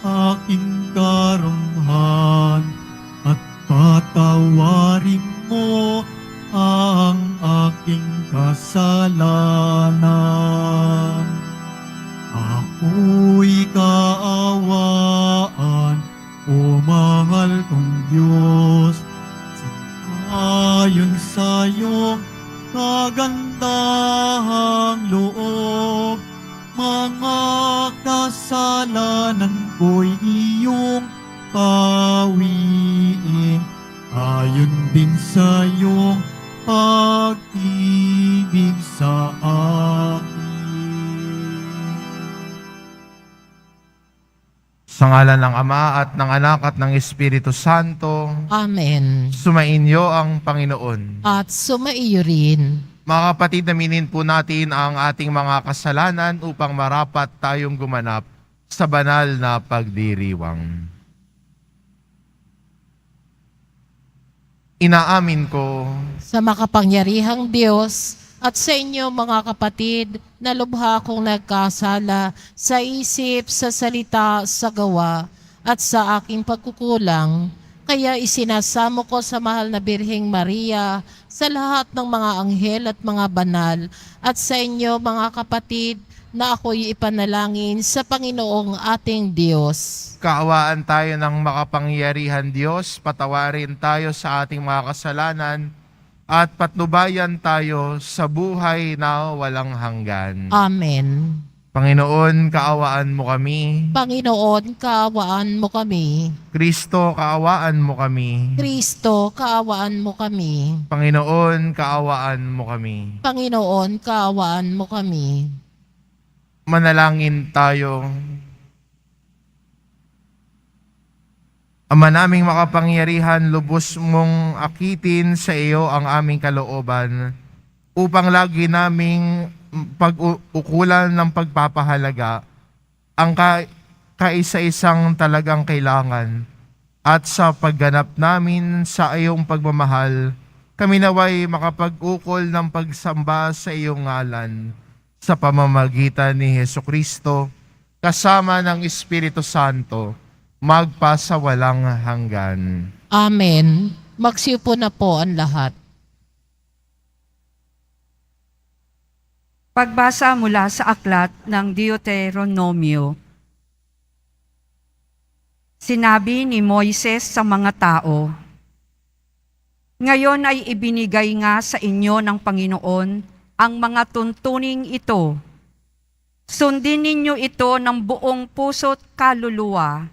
aking karumhan at patawarin mo ang aking kasalanan. Ako'y kaawaan, o mahal kong Diyos, ayon sa iyong kagandahang loob. Mga kasalanan ko'y iyong pawiin, ayon din sa iyong pag-ibig sa akin. Sa ngalan ng Ama at ng Anak at ng Espiritu Santo. Amen. Sumainyo ang Panginoon. At sumaiyo rin. Mga kapatid, aminin po natin ang ating mga kasalanan upang marapat tayong gumanap sa banal na pagdiriwang. Inaamin ko Sa makapangyarihang Diyos at sa inyo mga kapatid, na lubha kong nagkasala sa isip, sa salita, sa gawa, at sa aking pagkukulang. Kaya isinasamo ko sa mahal na Birheng Maria, sa lahat ng mga anghel at mga banal, at sa inyo mga kapatid, na ako'y ipanalangin sa Panginoong ating Diyos. kaawaan tayo ng makapangyarihan Diyos, patawarin tayo sa ating mga kasalanan, at patnubayan tayo sa buhay na walang hanggan. Amen. Panginoon, kaawaan mo kami. Panginoon, kaawaan mo kami. Kristo, kaawaan mo kami. Kristo, kaawaan mo kami. Panginoon, kaawaan mo kami. Panginoon, kaawaan mo kami. Manalangin tayo. Ama naming makapangyarihan, lubos mong akitin sa iyo ang aming kalooban upang lagi naming pag-ukulan ng pagpapahalaga ang kaisa-isang talagang kailangan, at sa pagganap namin sa iyong pagmamahal, kami naway makapag-ukol ng pagsamba sa iyong ngalan sa pamamagitan ni Hesukristo kasama ng Espiritu Santo, magpasawalang hanggan. Amen. Magsiupo na po ang lahat. Pagbasa mula sa aklat ng Deuteronomio. Sinabi ni Moises sa mga tao, "Ngayon ay ibinigay nga sa inyo ng Panginoon ang mga tuntuning ito. Sundin ninyo ito ng buong puso't kaluluwa.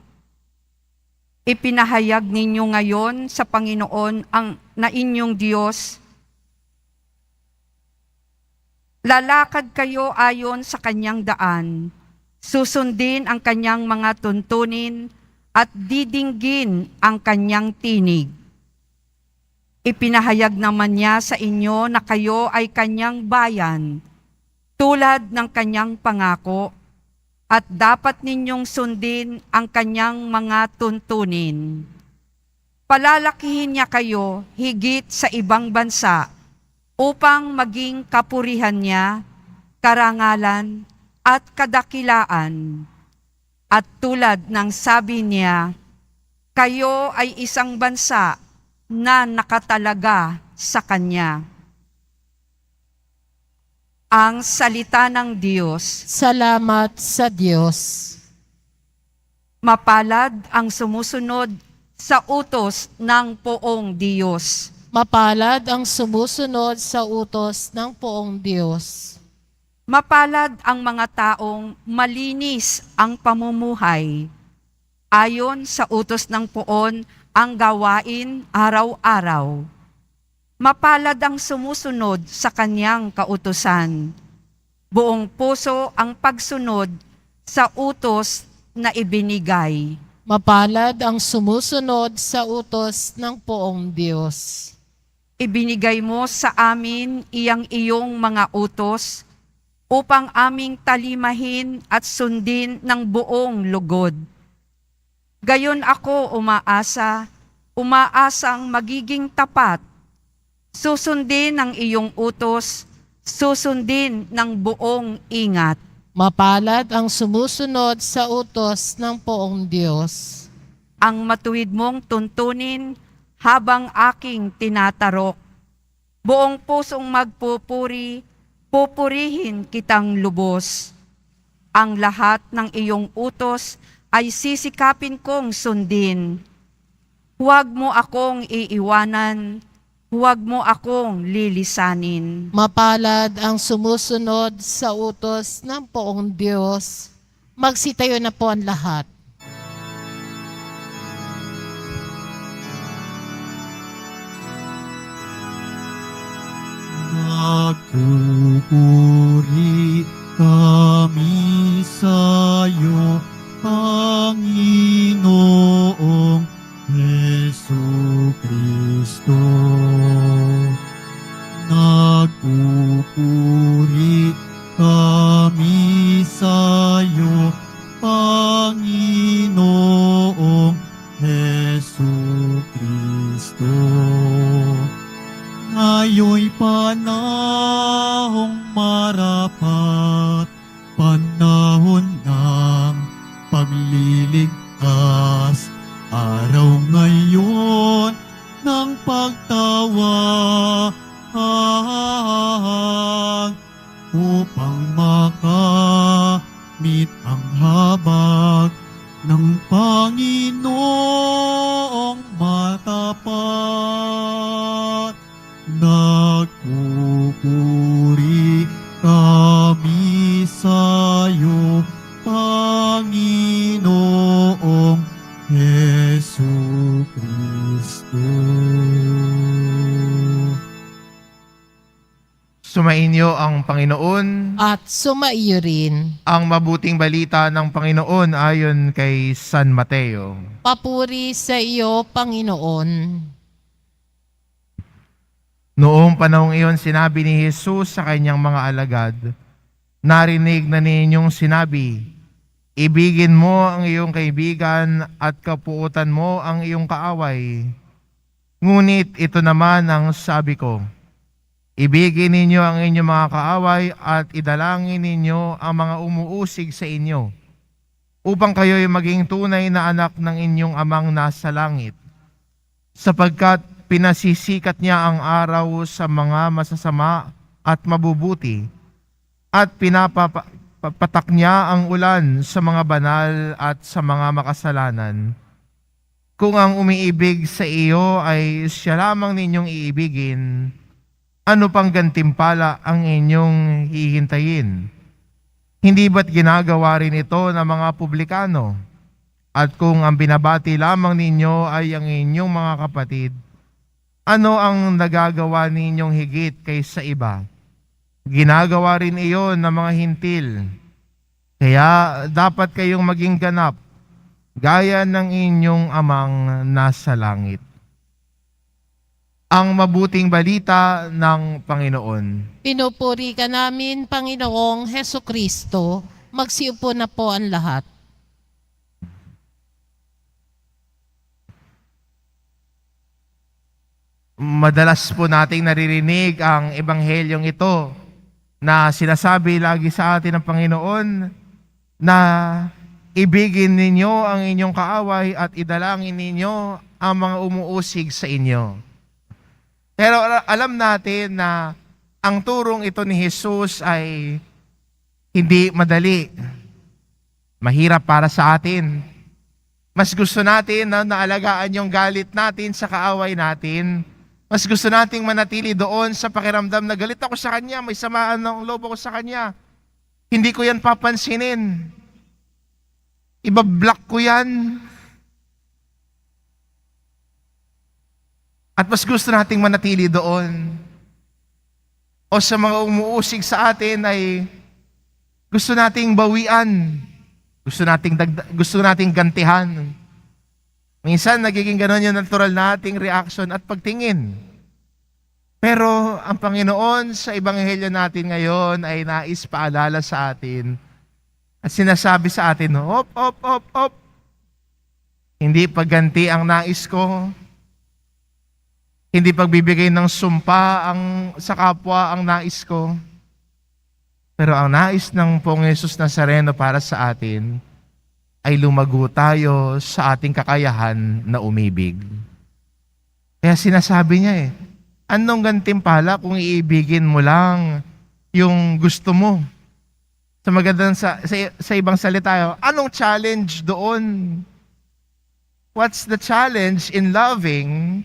Ipinahayag ninyo ngayon sa Panginoon na inyong Diyos. Lalakad kayo ayon sa kanyang daan, susundin ang kanyang mga tuntunin at didinggin ang kanyang tinig. Ipinahayag naman niya sa inyo na kayo ay kanyang bayan, tulad ng kanyang pangako, at dapat ninyong sundin ang kanyang mga tuntunin. Palalakihin niya kayo higit sa ibang bansa upang maging kapurihan niya, karangalan at kadakilaan. At tulad ng sabi niya, kayo ay isang bansa na nakatalaga sa kanya." Ang salita ng Diyos. Salamat sa Diyos. Mapalad ang sumusunod sa utos ng poong Diyos. Mapalad ang sumusunod sa utos ng poong Diyos. Mapalad ang mga taong malinis ang pamumuhay. Ayon sa utos ng poon ang gawain araw-araw. Mapalad ang sumusunod sa kanyang kautusan. Buong puso ang pagsunod sa utos na ibinigay. Mapalad ang sumusunod sa utos ng poong Diyos. Ibinigay mo sa amin iyong mga utos upang aming talimahin at sundin ng buong lugod. Gayon ako umaasang magiging tapat. Susundin ang iyong utos, susundin ng buong ingat. Mapalad ang sumusunod sa utos ng poong Diyos. Ang matuwid mong tuntunin habang aking tinatarok. Buong pusong magpupuri, pupurihin kitang lubos. Ang lahat ng iyong utos ay sisikapin kong sundin. Huwag mo akong iiwanan, huwag mo akong lilisanin. Mapalad ang sumusunod sa utos ng poong Diyos. Magsitayo na po ang lahat. Nagpupuri kami sa'yo, Panginoong Jesucristo. Nagpupuri kami sa'yo, Panginoong Jesucristo. Ngayon'y panahong marapat, panahon ng pagliligtas, araw ngayon ng pagtawag, upang makamit ang habag ng Panginoong matapat. Nagpupuri kami sa'yo, Panginoong Jesucristo. Sumainyo ang Panginoon. At sumaiyo rin. Ang mabuting balita ng Panginoon ayon kay San Mateo. Papuri sa iyo, Panginoon. Noong panahong iyon, sinabi ni Jesus sa kanyang mga alagad, narinig na ninyong sinabi, ibigin mo ang iyong kaibigan at kapuutan mo ang iyong kaaway. Ngunit ito naman ang sabi ko, ibigin ninyo ang inyong mga kaaway at idalangin ninyo ang mga umuusig sa inyo, upang kayo'y maging tunay na anak ng inyong amang nasa langit, sapagkat pinasisikat niya ang araw sa mga masasama at mabubuti, at pinapatak niya ang ulan sa mga banal at sa mga makasalanan. Kung ang umiibig sa iyo ay siya lamang ninyong iibigin, ano pang gantimpala ang inyong hihintayin? Hindi ba't ginagawa rin ito ng mga publikano? At kung ang binabati lamang ninyo ay ang inyong mga kapatid, ano ang nagagawa ninyong higit kaysa iba? Ginagawa rin iyon ng mga hintil. Kaya dapat kayong maging ganap, gaya ng inyong amang nasa langit. Ang mabuting balita ng Panginoon. Pinupuri ka namin, Panginoong Hesukristo. Magsiupo na po ang lahat. Madalas po nating naririnig ang ebanghelyong ito na sinasabi lagi sa atin ng Panginoon na ibigin ninyo ang inyong kaaway at idalangin ninyo ang mga umuusig sa inyo. Pero alam natin na ang turong ito ni Jesus ay hindi madali. Mahirap para sa atin. Mas gusto natin na naalagaan yung galit natin sa kaaway natin. Mas gusto nating manatili doon sa pakiramdam na galit ako sa kanya, may samaan ng loob ako sa kanya. Hindi ko yan papansinin. Ibablock ko yan. At mas gusto nating manatili doon. O sa mga umuusig sa atin ay gusto nating bawian. Gusto nating gantihan. Minsan, nagiging gano'n yung natural nating reaction at pagtingin. Pero ang Panginoon sa Ebanghelyo natin ngayon ay nais paalala sa atin at sinasabi sa atin, hop, hop, hop, hop. Hindi pagganti ang nais ko. Hindi pagbibigay ng sumpa sa kapwa ang nais ko. Pero ang nais ng Poong Jesus Nazareno para sa atin ay lumago tayo sa ating kakayahan na umibig. Kaya sinasabi niya anong gantimpala kung iibigin mo lang yung gusto mo? Sa magandang sa ibang salita, anong challenge doon? What's the challenge in loving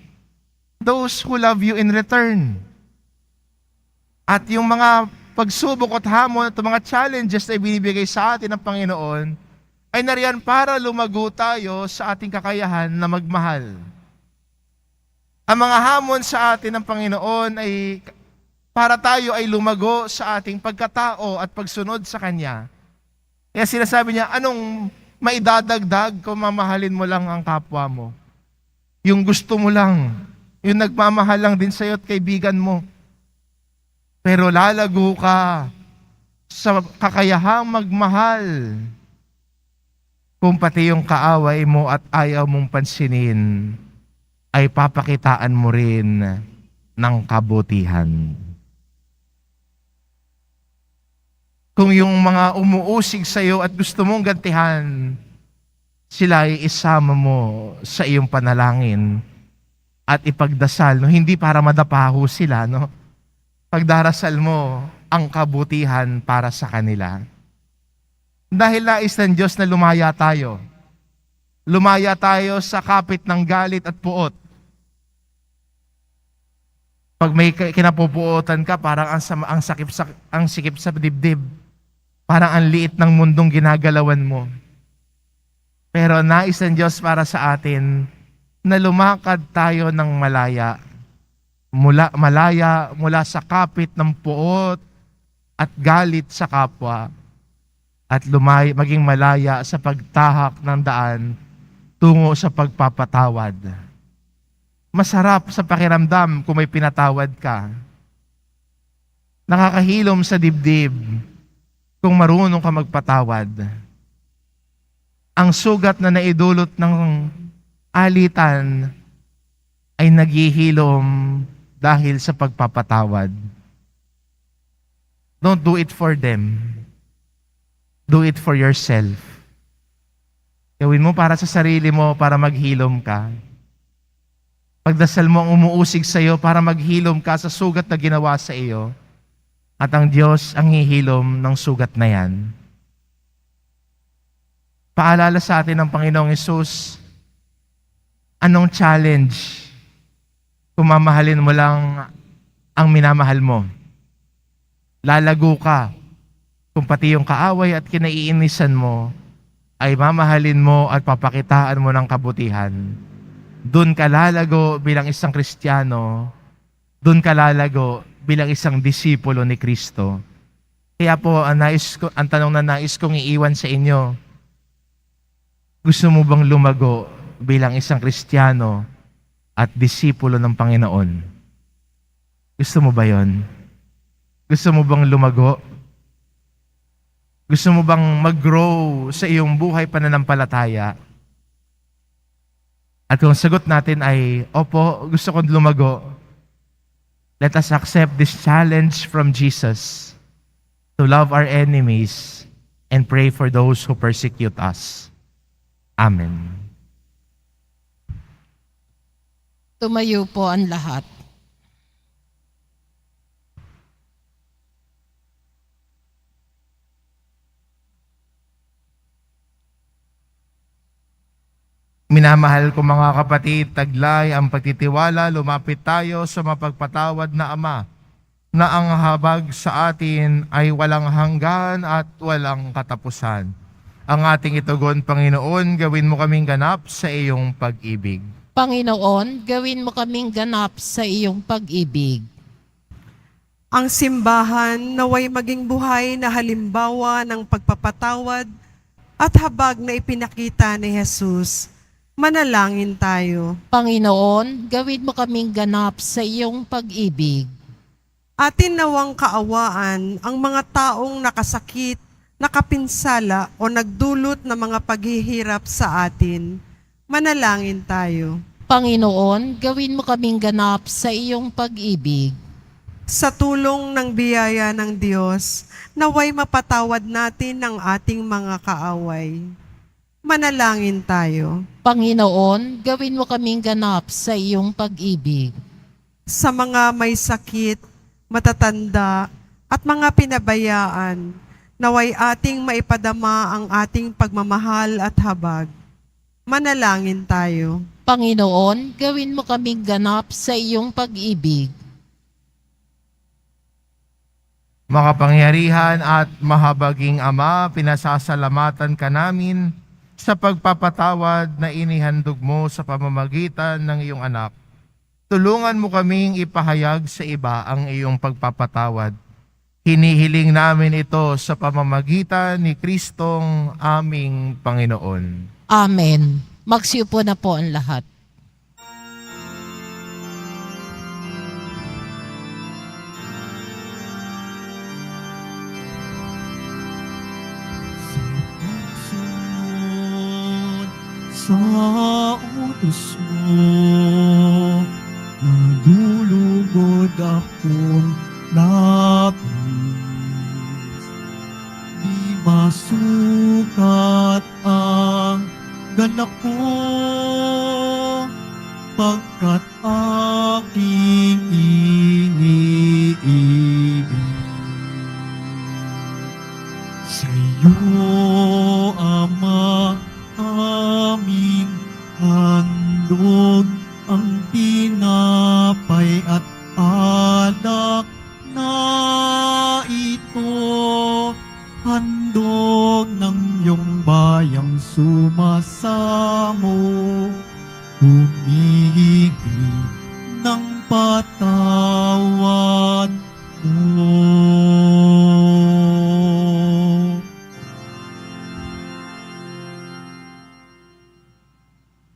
those who love you in return? At yung mga pagsubok at hamon at mga challenges na ibinibigay sa atin ng Panginoon ay nariyan para lumago tayo sa ating kakayahan na magmahal. Ang mga hamon sa atin ng Panginoon ay para tayo ay lumago sa ating pagkatao at pagsunod sa Kanya. Kaya sinasabi niya, anong maidadagdag kung mamahalin mo lang ang kapwa mo? Yung gusto mo lang, yung nagmamahal lang din sa'yo at kaibigan mo. Pero lalago ka sa kakayahang magmahal kung pati yung kaaway mo at ayaw mong pansinin ay papakitaan mo rin ng kabutihan. Kung yung mga umuusig sa iyo at gusto mong gantihan, sila ay isama mo sa iyong panalangin at ipagdasal, hindi para madapaho sila, pagdarasal mo ang kabutihan para sa kanila. Dahil nais ng Diyos na lumaya tayo. Lumaya tayo sa kapit ng galit at puot. Pag may kinapupuotan ka, parang ang sikip sa dibdib. Parang ang liit ng mundong ginagalawan mo. Pero nais ng Diyos para sa atin na lumakad tayo ng malaya. Malaya mula sa kapit ng puot at galit sa kapwa. At maging malaya sa pagtahak ng daan tungo sa pagpapatawad. Masarap sa pakiramdam kung may pinatawad ka. Nakakahilom sa dibdib kung marunong ka magpatawad. Ang sugat na naidulot ng alitan ay naghihilom dahil sa pagpapatawad. Don't do it for them. Do it for yourself. Gawin mo para sa sarili mo para maghilom ka. Pagdasal mo ang umuusig sa iyo para maghilom ka sa sugat na ginawa sa iyo. At ang Diyos ang hihilom ng sugat na yan. Paalala sa atin ng Panginoong Hesus, anong challenge kung mamahalin mo lang ang minamahal mo? Lalago ka kung pati yung kaaway at kinaiinisan mo ay mamahalin mo at papakitaan mo ng kabutihan. Doon ka lalago bilang isang Kristiyano. Doon ka lalago bilang isang disipulo ni Kristo. Kaya po, ang tanong na nais kong iiwan sa inyo, gusto mo bang lumago bilang isang Kristiyano at disipulo ng Panginoon? Gusto mo ba yon? Gusto mo bang lumago? Gusto mo bang mag-grow sa iyong buhay pananampalataya? At kung sagot natin ay, opo, gusto kong lumago, let us accept this challenge from Jesus to love our enemies and pray for those who persecute us. Amen. Tumayo po ang lahat. Minamahal ko mga kapatid, taglay ang pagtitiwala, lumapit tayo sa mapagpatawad na Ama, na ang habag sa atin ay walang hanggan at walang katapusan. Ang ating itugon, Panginoon, gawin mo kaming ganap sa iyong pag-ibig. Panginoon, gawin mo kaming ganap sa iyong pag-ibig. Ang simbahan naway maging buhay na halimbawa ng pagpapatawad at habag na ipinakita ni Jesus. Manalangin tayo. Panginoon, gawin mo kaming ganap sa iyong pag-ibig. Atin nawang kaawaan ang mga taong nakasakit, nakapinsala o nagdulot ng mga paghihirap sa atin. Manalangin tayo. Panginoon, gawin mo kaming ganap sa iyong pag-ibig. Sa tulong ng biyaya ng Diyos, naway mapatawad natin ang ating mga kaaway. Manalangin tayo. Panginoon, gawin mo kaming ganap sa iyong pag-ibig. Sa mga may sakit, matatanda, at mga pinabayaan, naway ating maipadama ang ating pagmamahal at habag. Manalangin tayo. Panginoon, gawin mo kaming ganap sa iyong pag-ibig. Makapangyarihan at mahabaging Ama, pinasasalamatan ka namin sa pagpapatawad na inihandog mo sa pamamagitan ng iyong anak. Tulungan mo kaming ipahayag sa iba ang iyong pagpapatawad. Hinihiling namin ito sa pamamagitan ni Kristong aming Panginoon. Amen. Magsiupo na po ang lahat. Sa utos mo, nalulugod akong labis. Di masukat ang ganap ko, pagkat aking iniibig. Sa iyo, Ama, aming handog ang tinapay at alak na ito, handog ng iyong bayang sumasamo, humihingi ng patawad mo.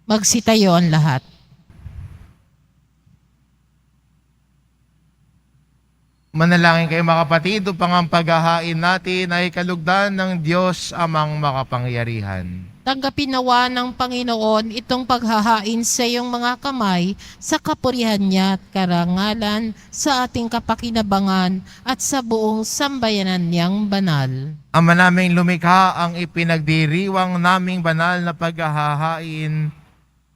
Magsitayo ang lahat. Manalangin kayo mga kapatid upang ang paghahain natin ay kalugdan ng Diyos amang makapangyarihan. Tanggapin nawa ng Panginoon itong paghahain sa iyong mga kamay sa kapurihan niya at karangalan sa ating kapakinabangan at sa buong sambayanan niyang banal. Ama naming lumikha, ang ipinagdiriwang naming banal na paghahain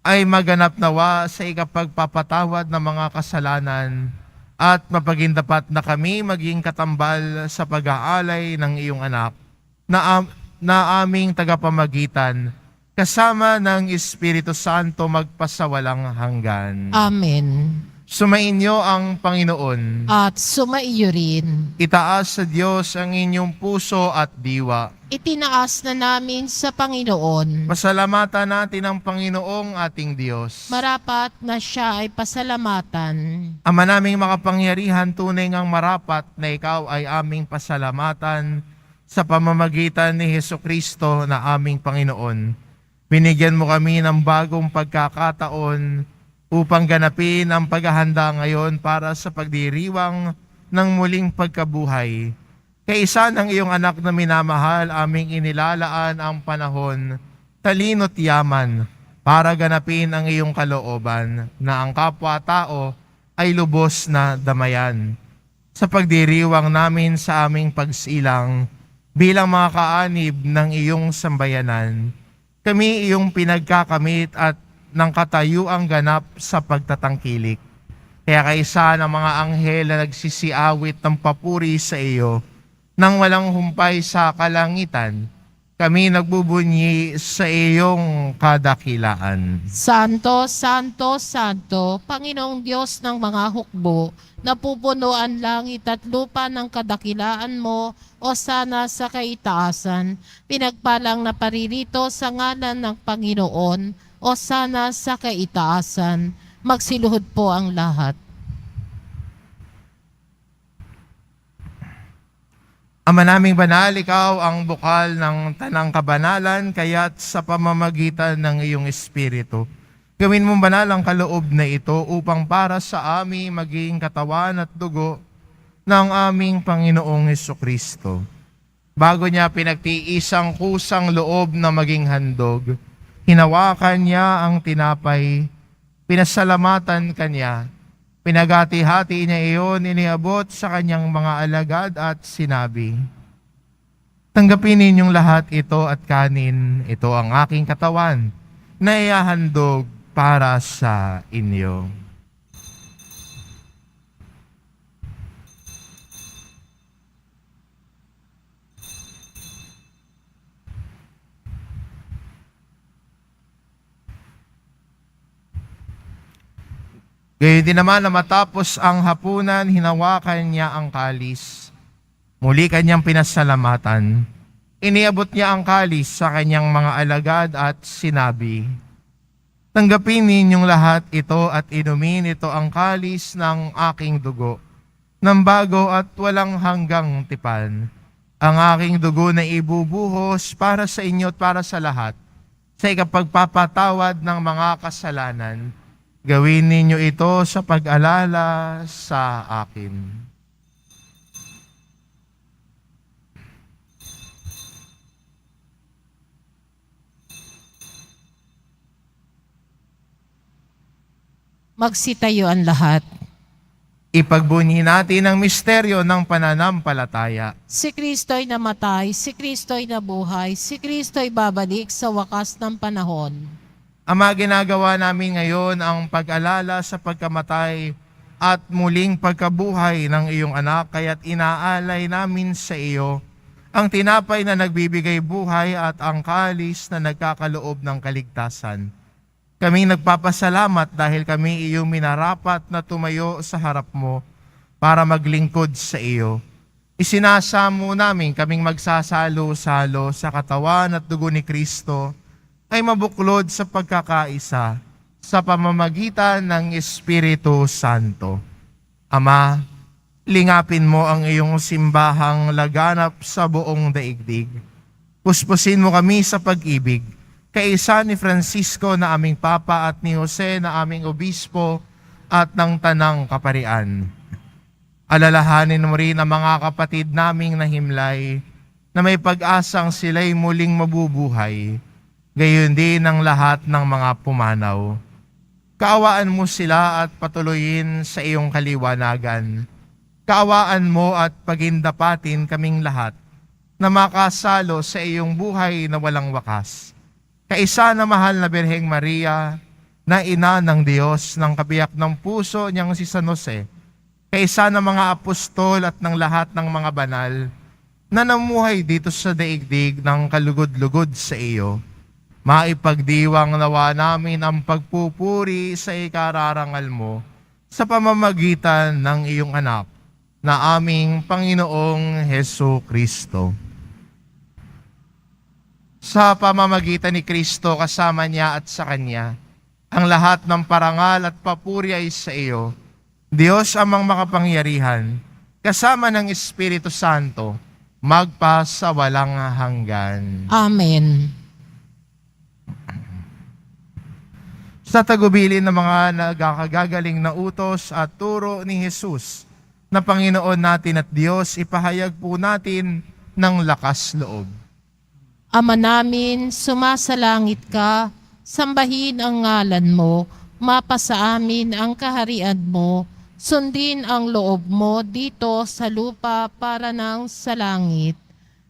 ay maganap nawa sa ikapagpapatawad ng mga kasalanan at mapagindapat na kami maging katambal sa pag-aalay ng iyong anak na aming tagapamagitan kasama ng Espiritu Santo magpasawalang hanggan. Amen. Sumainyo ang Panginoon. At sumaiyo rin. Itaas sa Diyos ang inyong puso at diwa. Itinaas na namin sa Panginoon. Pasalamatan natin ang Panginoong ating Diyos. Marapat na siya ay pasalamatan. Ama naming makapangyarihan, tunay ngang marapat na ikaw ay aming pasalamatan sa pamamagitan ni Hesukristo na aming Panginoon. Binigyan mo kami ng bagong pagkakataon upang ganapin ang paghahanda ngayon para sa pagdiriwang ng muling pagkabuhay. Kaisa ng iyong anak na minamahal, aming inilalaan ang panahon, talino't yaman, para ganapin ang iyong kalooban, na ang kapwa-tao ay lubos na damayan. Sa pagdiriwang namin sa aming pagsilang, bilang mga kaanib ng iyong sambayanan, kami iyong pinagkakamit at ng katayuang ganap sa pagtatangkilik. Kaya kaisa ng mga anghel na nagsisiawit ng papuri sa iyo, nang walang humpay sa kalangitan, kami nagbubunyi sa iyong kadakilaan. Santo, Santo, Santo, Panginoong Diyos ng mga hukbo, napupuno ang langit at lupa ng kadakilaan mo, o sana sa kaitaasan, pinagpalang na paririto sa ngalan ng Panginoon, o sana sa kaitaasan. Magsiluhod po ang lahat. Ama naming banal, ikaw ang bukal ng tanang kabanalan, kaya't sa pamamagitan ng iyong Espiritu, gawin mong banal ang kaloob na ito upang para sa amin maging katawan at dugo ng aming Panginoong Hesukristo. Bago niya pinagtiisang kusang loob na maging handog, hinawakan niya ang tinapay, pinasalamatan kanya, Pinagati-hati niya iyon, iniabot sa kanyang mga alagad at sinabi, "Tanggapin ninyong lahat ito at kanin, ito ang aking katawan na ihahandog para sa inyo." Gayon din naman na matapos ang hapunan, hinawakan niya ang kalis. Muli kanyang pinasalamatan. Iniabot niya ang kalis sa kanyang mga alagad at sinabi, "Tanggapin ninyong lahat ito at inumin ito ang kalis ng aking dugo, ng bago at walang hanggang tipan. Ang aking dugo na ibubuhos para sa inyo at para sa lahat, sa ikapagpapatawad ng mga kasalanan. Gawin ninyo ito sa pag-alala sa akin." Magsitayo ang lahat. Ipagbunyi natin ang misteryo ng pananampalataya. Si Kristo'y namatay, si Kristo'y nabuhay, si Kristo'y babalik sa wakas ng panahon. Ama, ginagawa namin ngayon ang pag-alala sa pagkamatay at muling pagkabuhay ng iyong anak, kaya't inaalay namin sa iyo ang tinapay na nagbibigay buhay at ang kalis na nagkakaloob ng kaligtasan. Kami nagpapasalamat dahil kami iyong minarapat na tumayo sa harap mo para maglingkod sa iyo. Isinasamo namin kaming magsasalo-salo sa katawan at dugo ni Kristo ay mabuklod sa pagkakaisa sa pamamagitan ng Espiritu Santo. Ama, lingapin mo ang iyong simbahang laganap sa buong daigdig. Puspusin mo kami sa pag-ibig, kaisa ni Francisco na aming Papa at ni Jose na aming Obispo at ng Tanang Kaparian. Alalahanin mo rin ang mga kapatid naming nahimlay na may pag-asang sila'y muling mabubuhay, gayon din ang lahat ng mga pumanaw. Kaawaan mo sila at patuloyin sa iyong kaliwanagan. Kaawaan mo at pagindapatin kaming lahat na makasalo sa iyong buhay na walang wakas. Kaisa na mahal na Birheng Maria, na ina ng Diyos, ng kabiyak ng puso niyang si San Jose, kaisa ng mga apostol at ng lahat ng mga banal na namuhay dito sa daigdig ng kalugod-lugod sa iyo, maipagdiwang nawa namin ang pagpupuri sa ikararangal mo sa pamamagitan ng iyong anak na aming Panginoong Hesu Kristo. Sa pamamagitan ni Kristo, kasama niya at sa Kanya, ang lahat ng parangal at papuri ay sa iyo, Diyos amang makapangyarihan, kasama ng Espiritu Santo, magpa sa walang hanggan. Amen. Sa tagubilin ng mga nagkakagagaling na utos at turo ni Jesus, na Panginoon natin at Diyos, ipahayag po natin ng lakas loob. Ama namin, sumasalangit ka, sambahin ang ngalan mo, mapasa amin ang kaharian mo, sundin ang loob mo dito sa lupa para nang sa langit.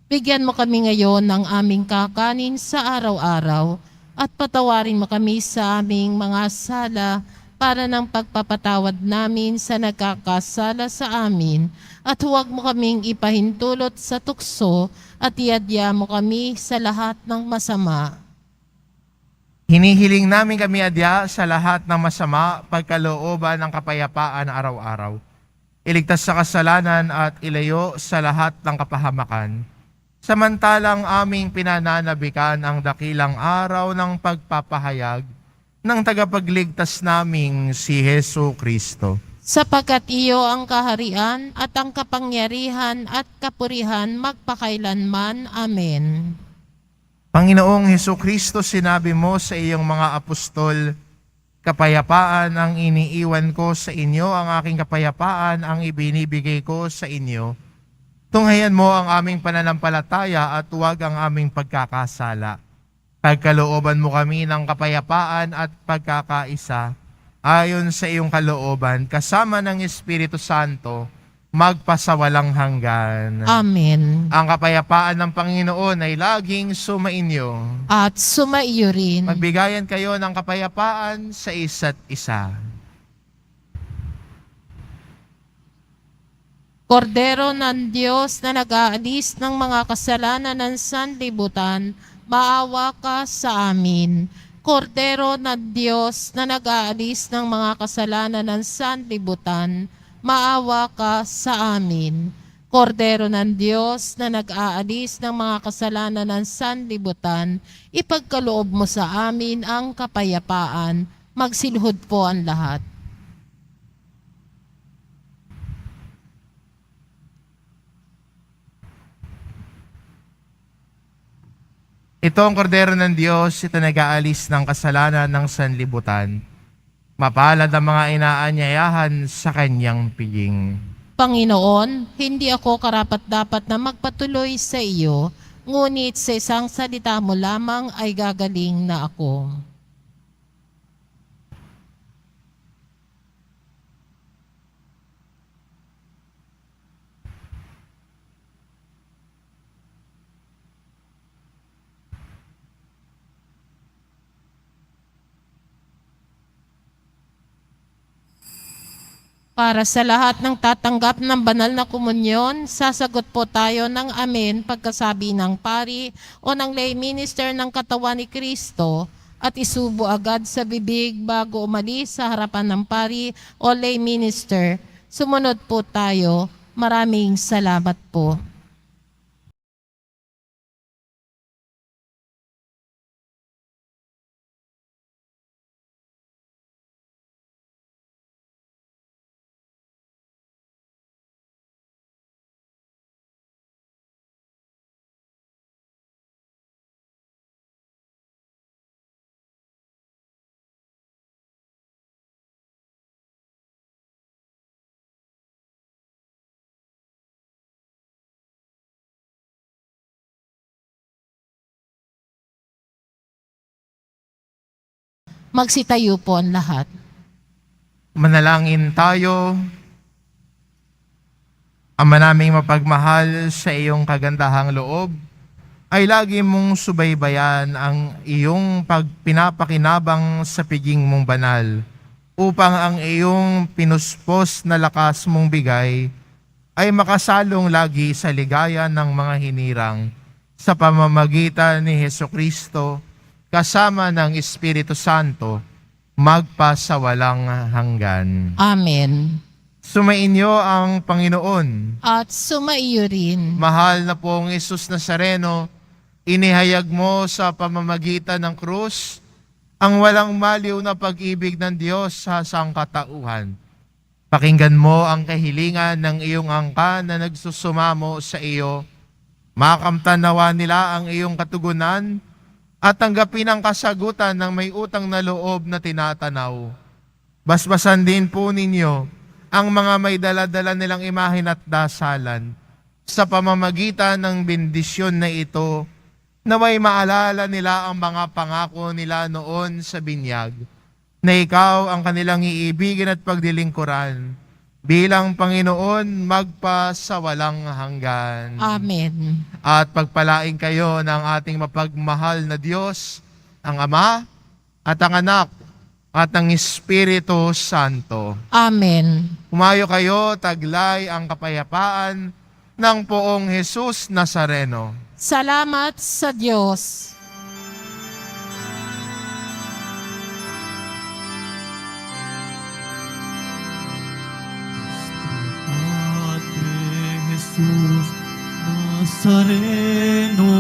Bigyan mo kami ngayon ng aming kakanin sa araw-araw at patawarin mo kami sa aming mga sala para ng pagpapatawad namin sa nagkakasala sa amin at huwag mo kaming ipahintulot sa tukso at iadya mo kami sa lahat ng masama. Hinihiling namin kami adya sa lahat ng masama, pagkalooban ng kapayapaan araw-araw. Iligtas sa kasalanan at ilayo sa lahat ng kapahamakan. Samantalang aming pinananabikan ang dakilang araw ng pagpapahayag ng tagapagligtas naming si Hesu Kristo. Sapagkat iyo ang kaharian at ang kapangyarihan at kapurihan magpakailanman. Amen. Panginoong Hesu Kristo, sinabi mo sa iyong mga apostol, "Kapayapaan ang iniiwan ko sa inyo, ang aking kapayapaan ang ibinibigay ko sa inyo. Tunghayan mo ang aming pananampalataya at huwag ang aming pagkakasala. Pagkalooban mo kami ng kapayapaan at pagkakaisa, ayon sa iyong kalooban, kasama ng Espiritu Santo, magpasawalang hanggan. Amen. Ang kapayapaan ng Panginoon ay laging sumainyo. At sumaiyo rin. Magbigayan kayo ng kapayapaan sa isa't isa. Kordero ng Diyos na nag-aalis ng mga kasalanan ng sanlibutan, maawa ka sa amin. Kordero ng Diyos na nag-aalis ng mga kasalanan ng sanlibutan, maawa ka sa amin. Kordero ng Diyos na nag-aalis ng mga kasalanan ng sanlibutan, ipagkaloob mo sa amin ang kapayapaan. Magsilhod po ang lahat. Ito ang kordero ng Diyos, ito nag-aalis ng kasalanan ng sanlibutan. Mapalad ang mga inaanyayahan sa kanyang piging. Panginoon, hindi ako karapat-dapat na magpatuloy sa iyo, ngunit sa isang salita mo lamang ay gagaling na ako. Para sa lahat ng tatanggap ng banal na komunyon, sasagot po tayo ng amen pagkasabi ng pari o ng lay minister ng katawan ni Kristo at isubo agad sa bibig bago umalis sa harapan ng pari o lay minister. Sumunod po tayo. Maraming salamat po. Magsitayo po ang lahat. Manalangin tayo. Ama naming mapagmahal, sa iyong kagandahang loob, ay lagi mong subaybayan ang iyong pagpinapakinabang sa piging mong banal, upang ang iyong pinuspos na lakas mong bigay ay makasalong lagi sa ligaya ng mga hinirang sa pamamagitan ni Hesukristo, kasama ng Espiritu Santo, magpasawalang hanggan. Amen. Sumainyo ang Panginoon. At sumaiyo rin. Mahal na pong Jesus Nazareno, inihayag mo sa pamamagitan ng krus ang walang maliw na pag-ibig ng Diyos sa sangkatauhan. Pakinggan mo ang kahilingan ng iyong angka na nagsusumamo sa iyo. Makamtan nawa nila ang iyong katugunan at tanggapin ang kasagutan ng may utang na loob na tinatanaw. Basbasan din po ninyo ang mga may dala-dala nilang imahin at dasalan sa pamamagitan ng bendisyon na ito, naway maalala nila ang mga pangako nila noon sa binyag, na ikaw ang kanilang iibigin at pagdilingkuran bilang Panginoon magpasawalang hanggan. Amen. At pagpalain kayo ng ating mapagmahal na Diyos, ang Ama at ang Anak at ang Espiritu Santo. Amen. Humayo kayo, taglay ang kapayapaan ng poong Jesus Nazareno. Salamat sa Diyos. Padre Jesus Nazareno,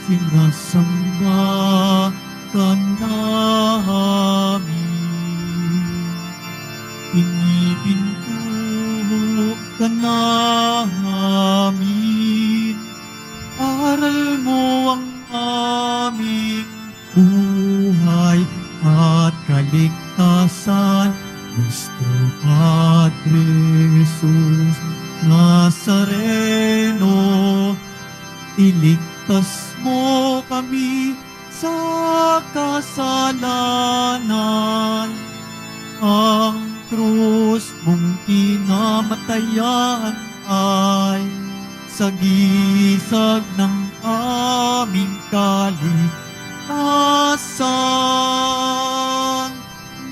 sinasamba ka namin. Pinipinto ka namin. Aral mo ang aming buhay at kaligtasan. Nuestro Padre Jesus Nazareno, iligtas mo kami sa kasalanan Ang krus mong kinamatayan ay sagisag ng aming kaligtasan.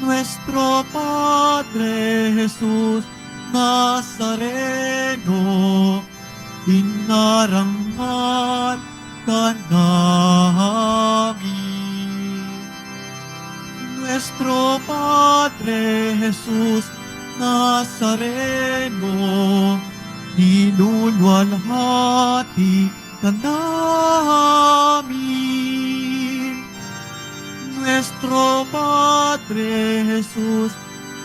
Nuestro Padre Jesus Nazareno, dinarangal ka namin. Nuestro Padre Jesus Nazareno, niluluwalhati ka namin. Nuestro Padre Jesus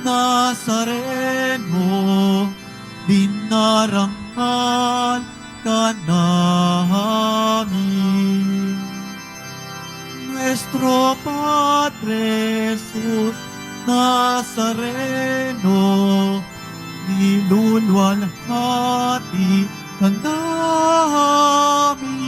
Nazareno, dinarangal ka namin. Nuestro Padre Jesus Nazareno, niluluwalhati ka namin.